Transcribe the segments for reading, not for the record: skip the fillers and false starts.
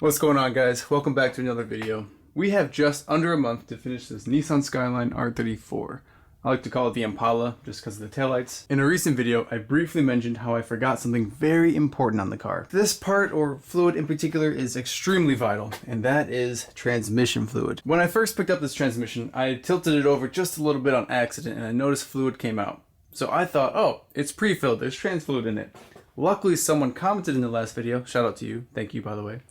What's going on, guys? Welcome back to another video. We have just under a month to finish this Nissan Skyline R34. I like to call it the Impala just because of the taillights. In a recent video, I briefly mentioned how I forgot something very important on the car. This part, or fluid in particular, is extremely vital, and that is transmission fluid. When I first picked up this transmission, I tilted it over just a little bit on accident and I noticed fluid came out. So I thought, oh, it's pre-filled, there's trans fluid in it. Luckily, someone commented in the last video, shout out to you, thank you by the way,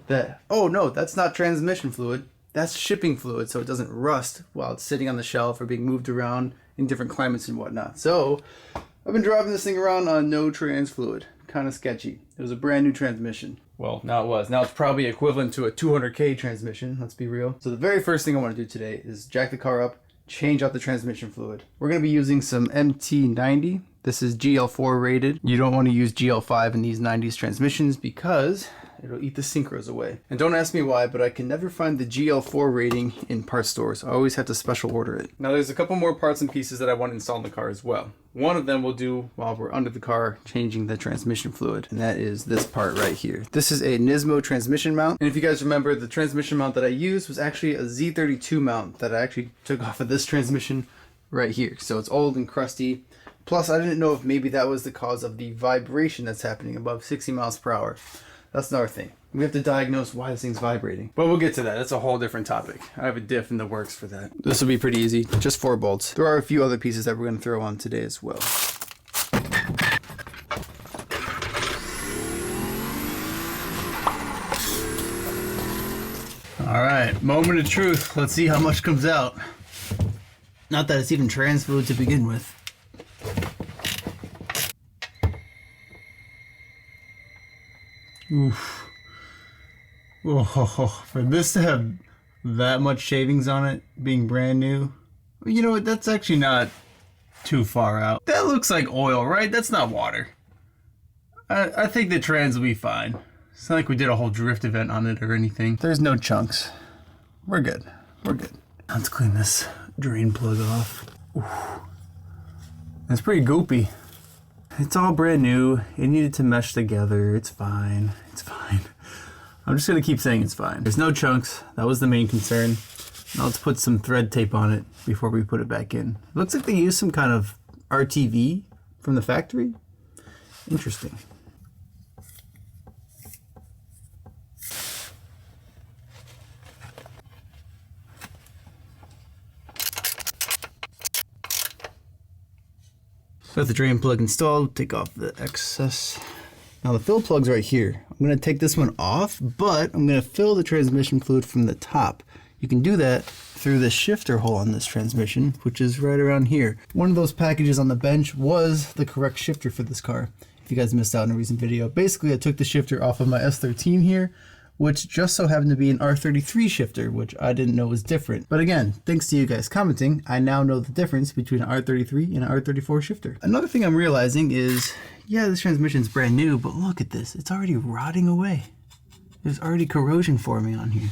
that, oh no, that's not transmission fluid, that's shipping fluid, so it doesn't rust while it's sitting on the shelf or being moved around in different climates and whatnot. So I've been driving this thing around on no trans fluid. Kind of sketchy. It was a brand new transmission. Well, now it was. Now it's probably equivalent to a 200K transmission, let's be real. So the very first thing I want to do today is jack the car up, change out the transmission fluid. We're going to be using some MT90. This is GL4 rated. You don't want to use GL5 in these 90s transmissions because it'll eat the synchros away. And don't ask me why, but I can never find the GL4 rating in parts stores. I always have to special order it. Now there's a couple more parts and pieces that I want to install in the car as well. One of them we'll do while we're under the car changing the transmission fluid, and that is this part right here. This is a Nismo transmission mount, and if you guys remember, the transmission mount that I used was actually a Z32 mount that I actually took off of this transmission right here. So it's old and crusty. Plus, I didn't know if maybe that was the cause of the vibration that's happening above 60 miles per hour. That's another thing. We have to diagnose why this thing's vibrating. But we'll get to that. That's a whole different topic. I have a diff in the works for that. This will be pretty easy. Just 4 bolts. There are a few other pieces that we're going to throw on today as well. Alright, moment of truth. Let's see how much comes out. Not that it's even trans fluid to begin with. Oof. Oh, for this to have that much shavings on it, being brand new, you know what, that's actually not too far out. That looks like oil, right? That's not water. I think the trans will be fine. It's not like we did a whole drift event on it or anything. There's no chunks. We're good. We're good. Let's clean this drain plug off. Oof. It's pretty goopy. It's all brand new. It needed to mesh together. It's fine. It's fine. I'm just going to keep saying it's fine. There's no chunks. That was the main concern. Now let's put some thread tape on it before we put it back in. It looks like they used some kind of RTV from the factory. Interesting. Got the drain plug installed, take off the excess. Now the fill plug's right here. I'm gonna take this one off, but I'm gonna fill the transmission fluid from the top. You can do that through the shifter hole on this transmission, which is right around here. One of those packages on the bench was the correct shifter for this car. If you guys missed out on a recent video, basically I took the shifter off of my S13 here, which just so happened to be an R33 shifter, which I didn't know was different. But again, thanks to you guys commenting, I now know the difference between an R33 and an R34 shifter. Another thing I'm realizing is, yeah, this transmission's brand new, but look at this. It's already rotting away. There's already corrosion forming on here.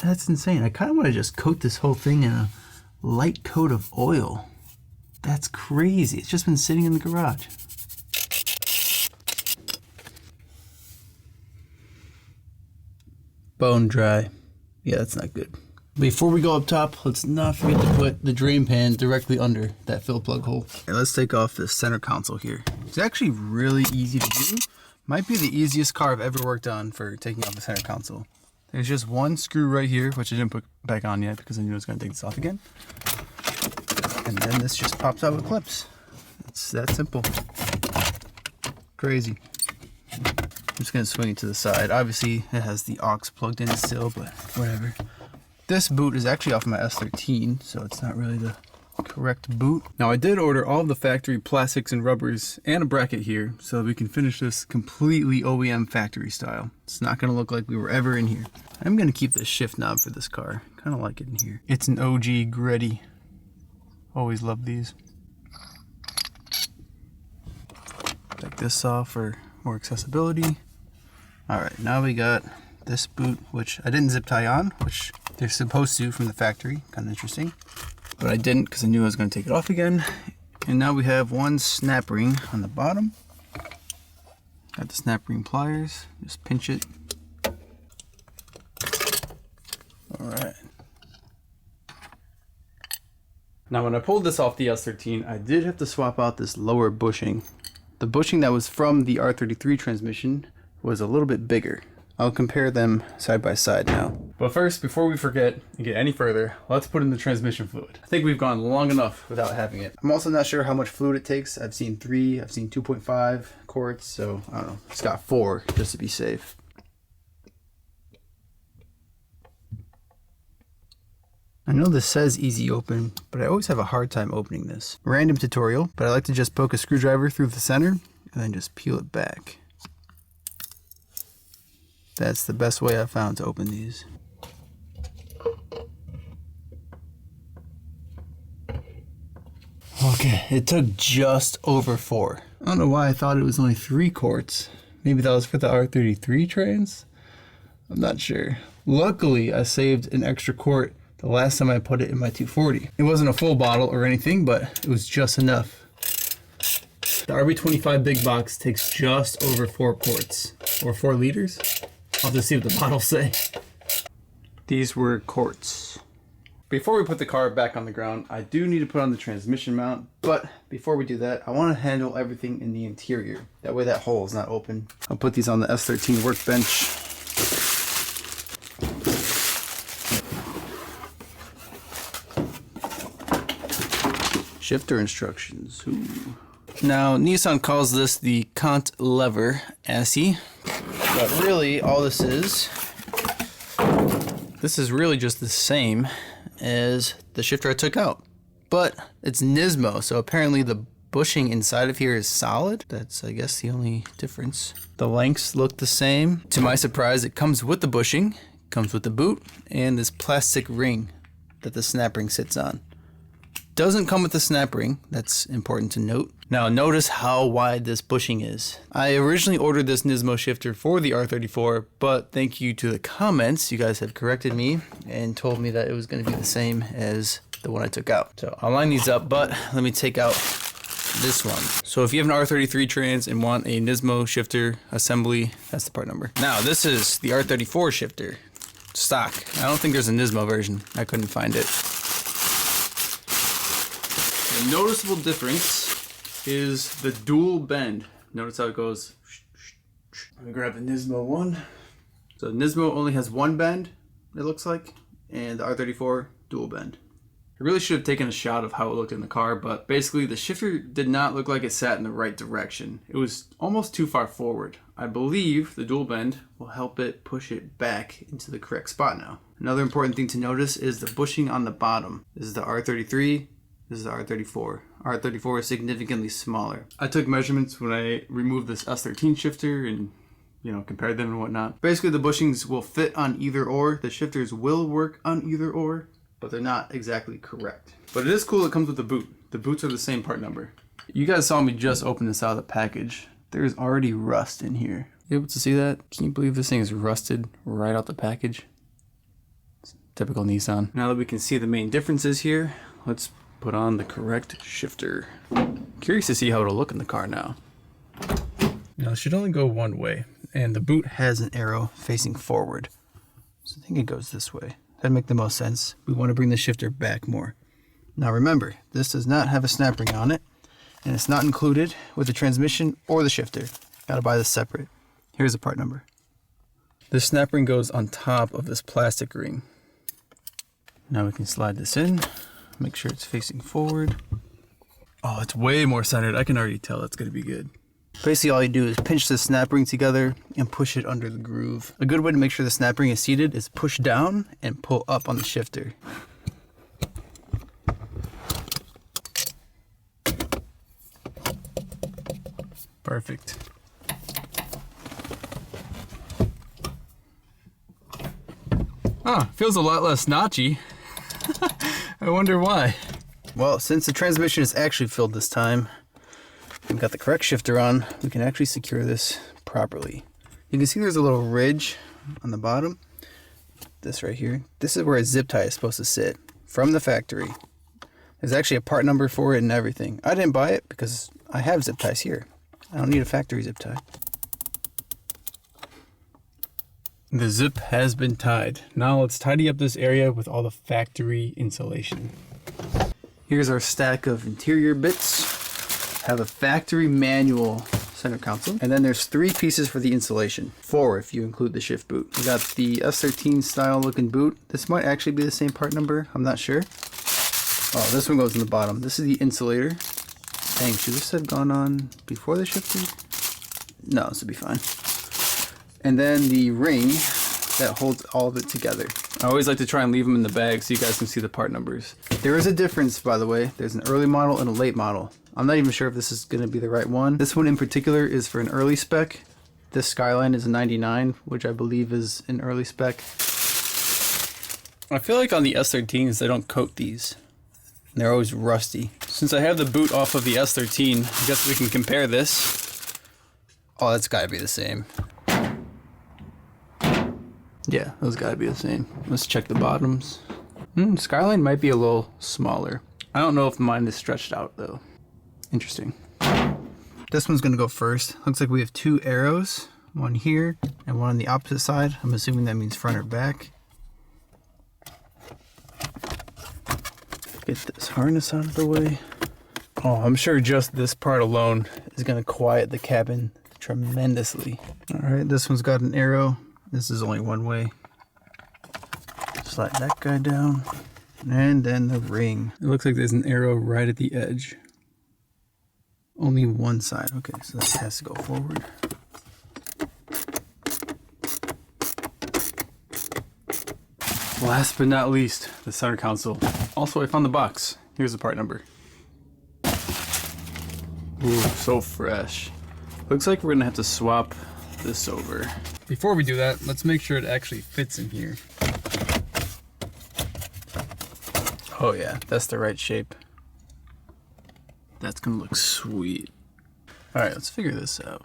That's insane. I kind of want to just coat this whole thing in a light coat of oil. That's crazy. It's just been sitting in the garage. Bone dry. Yeah, that's not good. Before we go up top, let's not forget to put the drain pan directly under that fill plug hole. Okay, let's take off the center console here. It's actually really easy to do. Might be the easiest car I've ever worked on for taking off the center console. There's just one screw right here, which I didn't put back on yet because I knew I was going to take this off again. And then this just pops out with clips. It's that simple. Crazy. I'm just going to swing it to the side. Obviously, it has the aux plugged in still, but whatever. This boot is actually off my S13, so it's not really the correct boot. Now, I did order all of the factory plastics and rubbers and a bracket here, so that we can finish this completely OEM factory style. It's not going to look like we were ever in here. I'm going to keep the shift knob for this car. Kind of like it in here. It's an OG Greddy. Always love these. Take this off for more accessibility. Alright, now we got this boot, which I didn't zip tie on, which they're supposed to from the factory. Kind of interesting. But I didn't because I knew I was going to take it off again. And now we have one snap ring on the bottom. Got the snap ring pliers, just pinch it. All right. Now when I pulled this off the S13, I did have to swap out this lower bushing. The bushing that was from the R33 transmission was a little bit bigger. I'll compare them side by side now. But first, before we forget and get any further, let's put in the transmission fluid. I think we've gone long enough without having it. I'm also not sure how much fluid it takes. I've seen 3, I've seen 2.5 quarts, so I don't know. It's got 4 just to be safe. I know this says easy open, but I always have a hard time opening this. Random tutorial, but I like to just poke a screwdriver through the center and then just peel it back. That's the best way I've found to open these. Okay, it took just over 4. I don't know why I thought it was only 3 quarts. Maybe that was for the R33 trans? I'm not sure. Luckily, I saved an extra quart the last time I put it in my 240. It wasn't a full bottle or anything, but it was just enough. The RB25 big box takes just over 4 quarts, or 4 liters. I'll just see what the bottles say. These were quarts. Before we put the car back on the ground, I do need to put on the transmission mount, but before we do that, I want to handle everything in the interior. That way that hole is not open. I'll put these on the S13 workbench. Shifter instructions. Ooh. Now, Nissan calls this the cantilever assy, but really all this is really just the same as the shifter I took out, but it's Nismo, so apparently the bushing inside of here is solid. That's, I guess, the only difference. The lengths look the same. To my surprise, it comes with the bushing, comes with the boot, and this plastic ring that the snap ring sits on. Doesn't come with the snap ring, that's important to note. Now notice how wide this bushing is. I originally ordered this Nismo shifter for the R34, but thank you to the comments, you guys have corrected me and told me that it was going to be the same as the one I took out. So I'll line these up, but let me take out this one. So if you have an R33 trans and want a Nismo shifter assembly, that's the part number. Now this is the R34 shifter, stock. I don't think there's a Nismo version, I couldn't find it. The noticeable difference is the dual bend. Notice how it goes. Let me grab the Nismo one. So Nismo only has one bend, it looks like, and the R34 dual bend. I really should have taken a shot of how it looked in the car, but basically the shifter did not look like it sat in the right direction. It was almost too far forward. I believe the dual bend will help it push it back into the correct spot now. Another important thing to notice is the bushing on the bottom. This is the R33. This is the R34. R34 is significantly smaller. I took measurements when I removed this S13 shifter and, compared them and whatnot. Basically, the bushings will fit on either or. The shifters will work on either or, but they're not exactly correct. But it is cool it comes with the boot. The boots are the same part number. You guys saw me just open this out of the package. There's already rust in here. You able to see that? Can you believe this thing is rusted right out the package? It's typical Nissan. Now that we can see the main differences here, let's put on the correct shifter. Curious to see how it'll look in the car now. Now it should only go one way, and the boot has an arrow facing forward. So I think it goes this way. That'd make the most sense. We want to bring the shifter back more. Now remember, this does not have a snap ring on it, and it's not included with the transmission or the shifter. Gotta buy this separate. Here's the part number. This snap ring goes on top of this plastic ring. Now we can slide this in. Make sure it's facing forward. Oh, it's way more centered. I can already tell that's gonna be good. Basically all you do is pinch the snap ring together and push it under the groove. A good way to make sure the snap ring is seated is push down and pull up on the shifter. Perfect. Feels a lot less notchy. I wonder why. Well, since the transmission is actually filled this time, we've got the correct shifter on, we can actually secure this properly. You can see there's a little ridge on the bottom. This right here. This is where a zip tie is supposed to sit from the factory. There's actually a part number for it and everything. I didn't buy it because I have zip ties here. I don't need a factory zip tie. The zip has been tied. Now let's tidy up this area with all the factory insulation. Here's our stack of interior bits. Have a factory manual center console. And then there's 3 pieces for the insulation. 4 if you include the shift boot. We got the S13 style looking boot. This might actually be the same part number. I'm not sure. Oh, this one goes in the bottom. This is the insulator. Dang, should this have gone on before the shift boot? No, this would be fine. And then the ring that holds all of it together. I always like to try and leave them in the bag so you guys can see the part numbers. There is a difference, by the way. There's an early model and a late model. I'm not even sure if this is going to be the right one. This one in particular is for an early spec. This Skyline is a 99, which I believe is an early spec. I feel like on the S13s, they don't coat these. They're always rusty. Since I have the boot off of the S13, I guess we can compare this. Oh, that's got to be the same. Yeah, those gotta be the same. Let's check the bottoms. Skyline might be a little smaller. I don't know if mine is stretched out though. Interesting. This one's gonna go first. Looks like we have 2 arrows. One here and one on the opposite side. I'm assuming that means front or back. Get this harness out of the way. Oh, I'm sure just this part alone is gonna quiet the cabin tremendously. Alright, this one's got an arrow. This is only one way. Slide that guy down. And then the ring. It looks like there's an arrow right at the edge. Only one side. Okay, so this has to go forward. Last but not least, the center console. Also, I found the box. Here's the part number. Ooh, so fresh. Looks like we're gonna have to swap this over. Before we do that, let's make sure it actually fits in here. Oh yeah, that's the right shape. That's gonna look sweet. Alright, let's figure this out.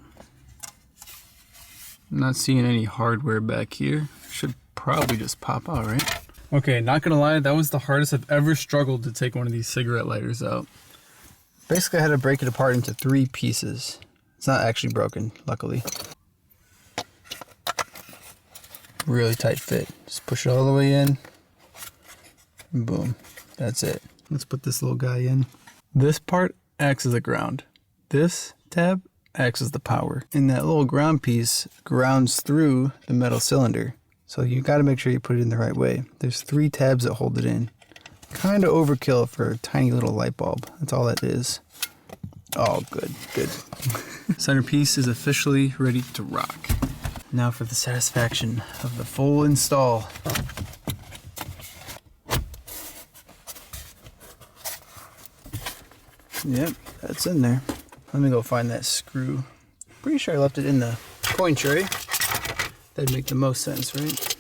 I'm not seeing any hardware back here. Should probably just pop out, right? Okay, not gonna lie, that was the hardest I've ever struggled to take one of these cigarette lighters out. Basically, I had to break it apart into 3 pieces. It's not actually broken, luckily. Really tight fit. Just push it all the way in. And boom. That's it. Let's put this little guy in. This part acts as a ground. This tab acts as the power. And that little ground piece grounds through the metal cylinder. So you got to make sure you put it in the right way. There's 3 tabs that hold it in. Kind of overkill for a tiny little light bulb. That's all that is. Oh, good, good. Centerpiece is officially ready to rock. Now for the satisfaction of the full install. Yep, that's in there. Let me go find that screw. Pretty sure I left it in the coin tray. That'd make the most sense, right?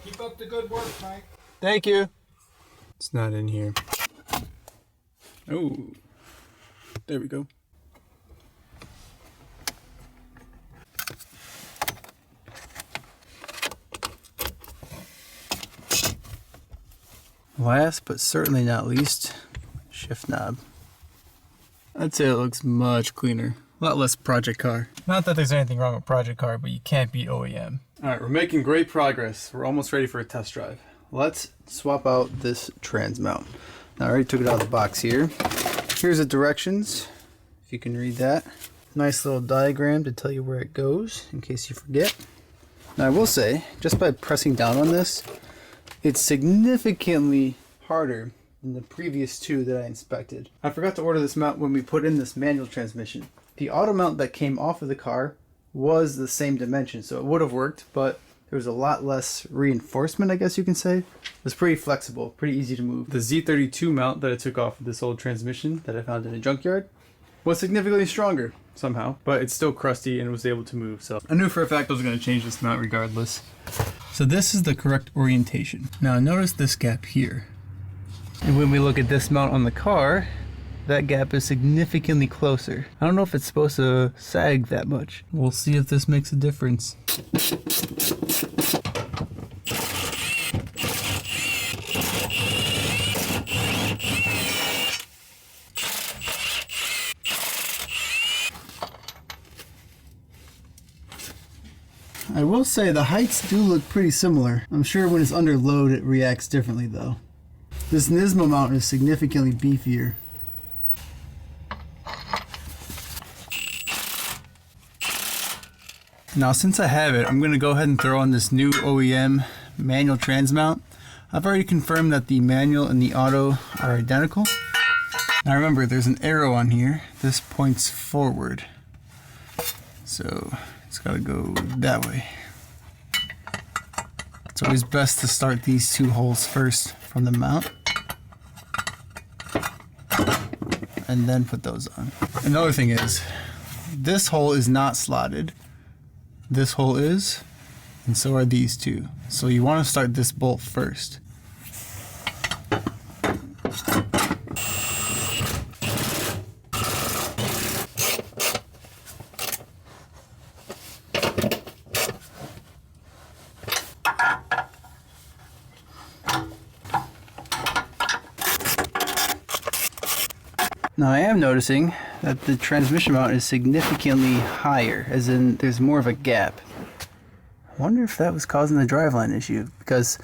Keep up the good work, Mike. Thank you. It's not in here. Oh, there we go. Last but certainly not least, shift knob. I'd say it looks much cleaner. A lot less Project Car. Not that there's anything wrong with Project Car, but you can't beat OEM. Alright, we're making great progress. We're almost ready for a test drive. Let's swap out this trans mount. Now I already took it out of the box here. Here's the directions, if you can read that. Nice little diagram to tell you where it goes, in case you forget. Now I will say, just by pressing down on this, it's significantly harder than the previous 2 that I inspected. I forgot to order this mount when we put in this manual transmission. The auto mount that came off of the car was the same dimension, so it would have worked, but there was a lot less reinforcement, I guess you can say. It was pretty flexible, pretty easy to move. The Z32 mount that I took off of this old transmission that I found in a junkyard was significantly stronger somehow, but it's still crusty and was able to move, so I knew for a fact I was going to change this mount regardless. So this is the correct orientation. Now notice this gap here. And when we look at this mount on the car, that gap is significantly closer. I don't know if it's supposed to sag that much. We'll see if this makes a difference. I will say the heights do look pretty similar. I'm sure when it's under load it reacts differently though. This Nismo mount is significantly beefier. Now since I have it, I'm going to go ahead and throw on this new OEM manual trans mount. I've already confirmed that the manual and the auto are identical. Now remember, there's an arrow on here. This points forward. So it's got to go that way. It's always best to start these two holes first from the mount. And then put those on. Another thing is, this hole is not slotted. This hole is, and so are these two. So you want to start this bolt first. Now I am noticing that the transmission mount is significantly higher, as in there's more of a gap. I wonder if that was causing the driveline issue, because,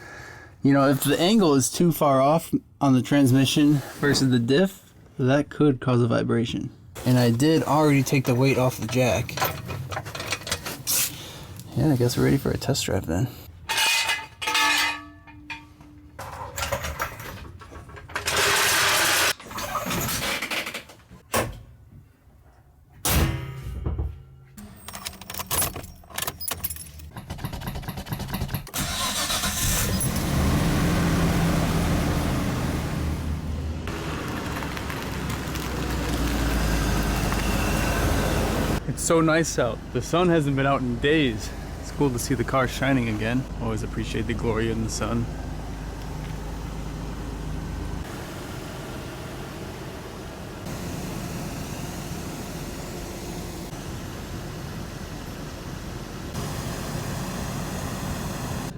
you know, if the angle is too far off on the transmission versus the diff, that could cause a vibration. And I did already take the weight off the jack. Yeah, I guess we're ready for a test drive then. It's so nice out. The sun hasn't been out in days. It's cool to see the car shining again. Always appreciate the glory in the sun.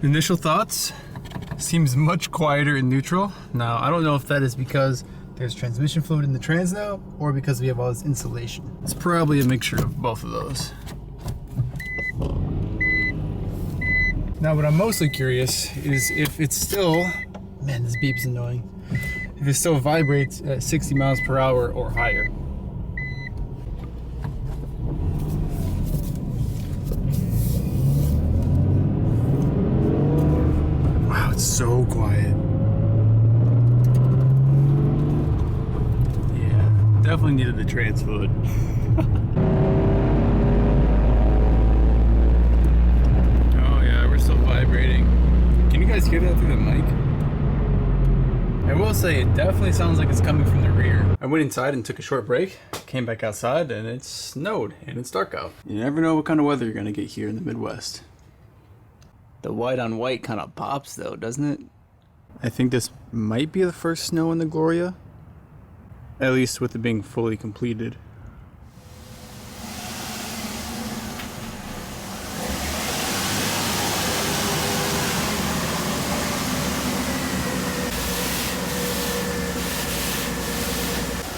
Initial thoughts? Seems much quieter in neutral. Now, I don't know if that is because there's transmission fluid in the trans now, or because we have all this insulation. It's probably a mixture of both of those. Now what I'm mostly curious is if it's still, man, this beep's annoying, if it still vibrates at 60 miles per hour or higher. Wow, it's so quiet. Definitely needed the trans fluid. Oh yeah, we're still vibrating. Can you guys hear that through the mic? I will say it definitely sounds like it's coming from the rear. I went inside and took a short break, came back outside, and it snowed and it's dark out. You never know what kind of weather you're gonna get here in the Midwest. The white on white kind of pops though, doesn't it? I think this might be the first snow in the Gloria. At least with it being fully completed.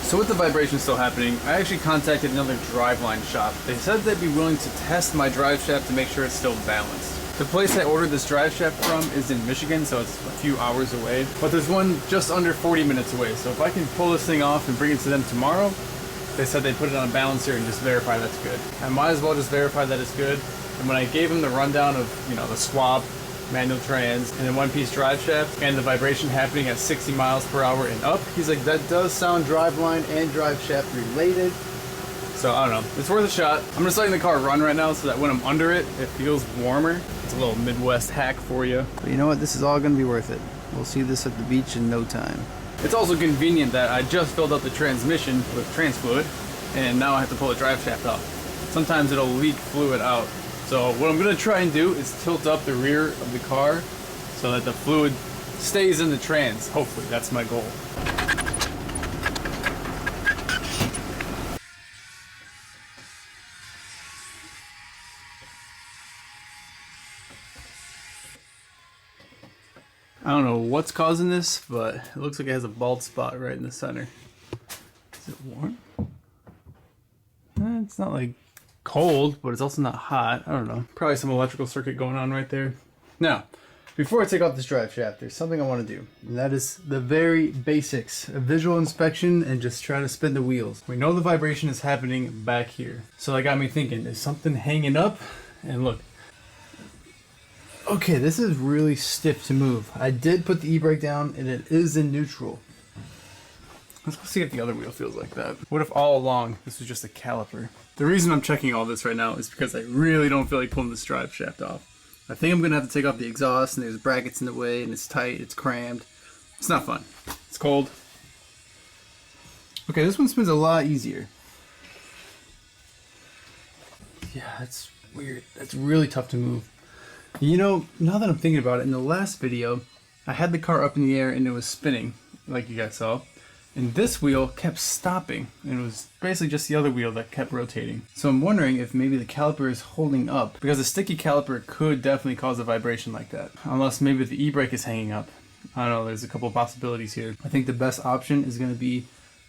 So with the vibration still happening, I actually contacted another driveline shop. They said they'd be willing to test my drive shaft to make sure it's still balanced. The place I ordered this drive shaft from is in Michigan, so it's a few hours away. But there's one just under 40 minutes away. So if I can pull this thing off and bring it to them tomorrow, they said they'd put it on a balancer and just verify that's good. I might as well just verify that it's good. And when I gave him the rundown of, you know, the swap, manual trans, and then one-piece drive shaft, and the vibration happening at 60 miles per hour and up, he's like, that does sound driveline and drive shaft related. So I don't know, it's worth a shot. I'm just letting the car run right now so that when I'm under it, it feels warmer. It's a little Midwest hack for you. But you know what? This is all going to be worth it. We'll see this at the beach in no time. It's also convenient that I just filled up the transmission with trans fluid, and now I have to pull the drive shaft off. Sometimes it'll leak fluid out. So what I'm going to try and do is tilt up the rear of the car so that the fluid stays in the trans. Hopefully, that's my goal. I don't know what's causing this, but it looks like it has a bald spot right in the center. Is it warm? It's not like cold, but it's also not hot. I don't know. Probably some electrical circuit going on right there. Now, before I take off this drive shaft, there's something I want to do. And that is the very basics. A visual inspection and just try to spin the wheels. We know the vibration is happening back here. So that got me thinking, is something hanging up? And look. Okay, this is really stiff to move. I did put the e-brake down and it is in neutral. Let's go see if the other wheel feels like that. What if all along this was just a caliper? The reason I'm checking all this right now is because I really don't feel like pulling this drive shaft off. I think I'm gonna have to take off the exhaust and there's brackets in the way and it's tight, it's crammed. It's not fun. It's cold. Okay, this one spins a lot easier. Yeah, that's weird. That's really tough to move. You know, now that I'm thinking about it, in the last video, I had the car up in the air and it was spinning, like you guys saw. And this wheel kept stopping, and it was basically just the other wheel that kept rotating. So I'm wondering if maybe the caliper is holding up, because a sticky caliper could definitely cause a vibration like that. Unless maybe the e-brake is hanging up. I don't know, there's a couple of possibilities here. I think the best option is going to be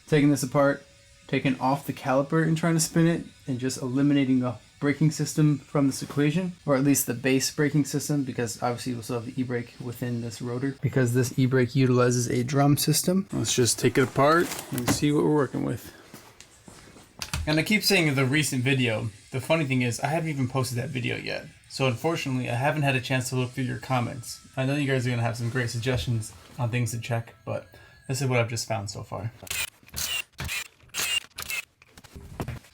taking this apart, taking off the caliper and trying to spin it, and just eliminating the braking system from this equation, or at least the base braking system, because obviously we'll still have the e-brake within this rotor, because this e-brake utilizes a drum system. Let's just take it apart and see what we're working with. And I keep saying the recent video. The funny thing is I haven't even posted that video yet, so unfortunately I haven't had a chance to look through your comments. I know you guys are gonna have some great suggestions on things to check, but this is what I've just found so far.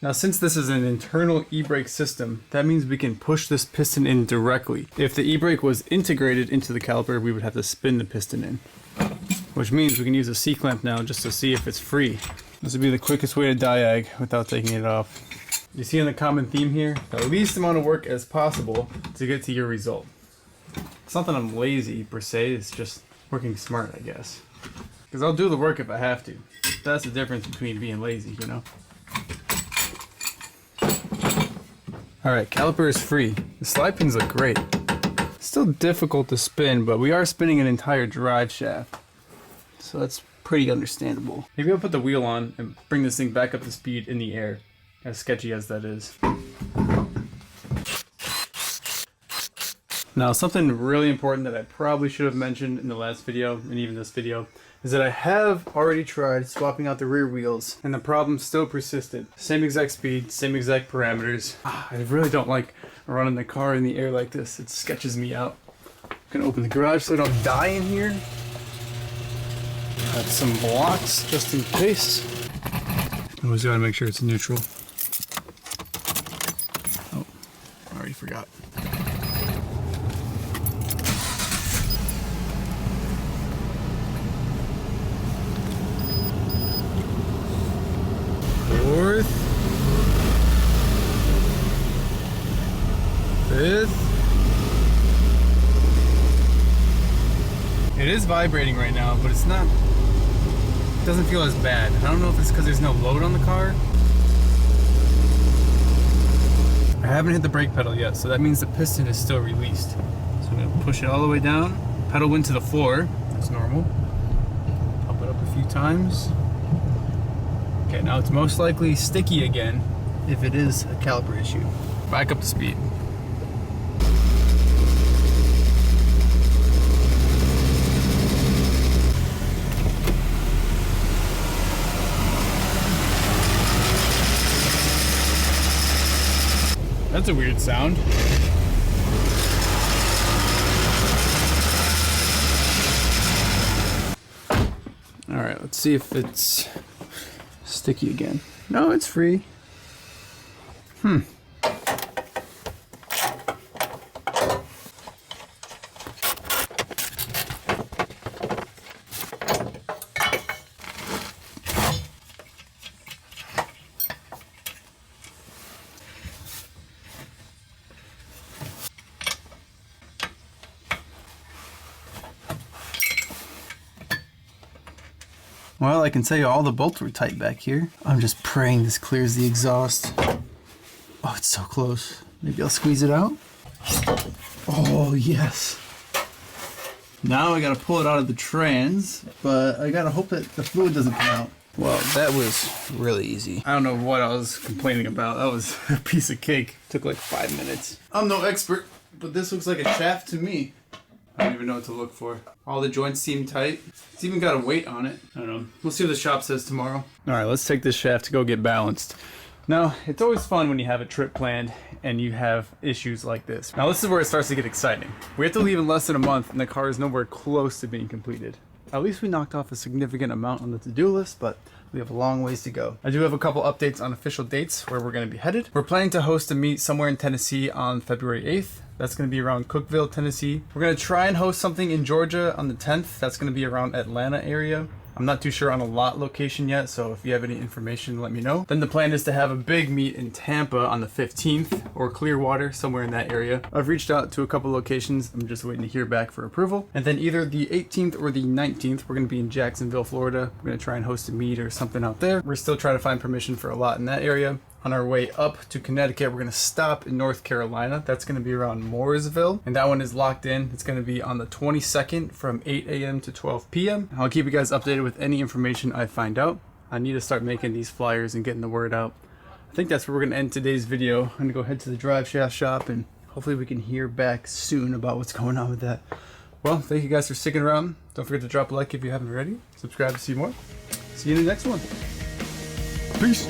Now, since this is an internal e-brake system, that means we can push this piston in directly. If the e-brake was integrated into the caliper, we would have to spin the piston in. Which means we can use a C-clamp now just to see if it's free. This would be the quickest way to diag without taking it off. You see in the common theme here, the least amount of work as possible to get to your result. It's not that I'm lazy per se, it's just working smart, I guess. Because I'll do the work if I have to. That's the difference between being lazy, you know? Alright, caliper is free. The slide pins look great. Still difficult to spin, but we are spinning an entire drive shaft. So that's pretty understandable. Maybe I'll put the wheel on and bring this thing back up to speed in the air, as sketchy as that is. Now, something really important that I probably should have mentioned in the last video, and even this video, is that I have already tried swapping out the rear wheels, and the problem still persisted. Same exact speed, same exact parameters. I really don't like running the car in the air like this. It sketches me out. I'm gonna open the garage so I don't die in here. Add some blocks just in case. Always gotta make sure it's neutral. Oh, I already forgot. Fourth, fifth. It is vibrating right now, but it's not. It doesn't feel as bad. I don't know if it's because there's no load on the car. I haven't hit the brake pedal yet, so that means the piston is still released. So I'm gonna push it all the way down. Pedal went to the floor. That's normal. Pump it up a few times. Okay, now it's most likely sticky again if it is a caliper issue. Back up to speed. That's a weird sound. All right, let's see if it's sticky again. No, it's free. Well, I can tell you all the bolts were tight back here. I'm just praying this clears the exhaust. Oh, it's so close. Maybe I'll squeeze it out. Oh, yes. Now I gotta pull it out of the trans, but I gotta hope that the fluid doesn't come out. Well, that was really easy. I don't know what I was complaining about. That was a piece of cake. Took like 5 minutes. I'm no expert, but this looks like a shaft to me. I don't even know what to look for. All the joints seem tight. It's even got a weight on it. I don't know. We'll see what the shop says tomorrow. All right, let's take this shaft to go get balanced. Now, it's always fun when you have a trip planned and you have issues like this. Now, this is where it starts to get exciting. We have to leave in less than a month and the car is nowhere close to being completed. At least we knocked off a significant amount on the to-do list, but we have a long ways to go. I do have a couple updates on official dates where we're going to be headed. We're planning to host a meet somewhere in Tennessee on February 8th. That's going to be around Cookeville, Tennessee. We're going to try and host something in Georgia on the 10th. That's going to be around Atlanta area. I'm not too sure on a lot location yet, so if you have any information, let me know. Then the plan is to have a big meet in Tampa on the 15th, or Clearwater, somewhere in that area. I've reached out to a couple locations. I'm just waiting to hear back for approval. And then either the 18th or the 19th, we're going to be in Jacksonville, Florida. We're going to try and host a meet or something out there. We're still trying to find permission for a lot in that area. On our way up to Connecticut, we're going to stop in North Carolina. That's going to be around Mooresville, and that one is locked in. It's going to be on the 22nd from 8 a.m. to 12 p.m. I'll keep you guys updated with any information I find out. I need to start making these flyers and getting the word out. I think that's where we're going to end today's video. I'm going to go head to the driveshaft shop, and hopefully we can hear back soon about what's going on with that. Well, thank you guys for sticking around. Don't forget to drop a like if you haven't already. Subscribe to see more. See you in the next one. Peace.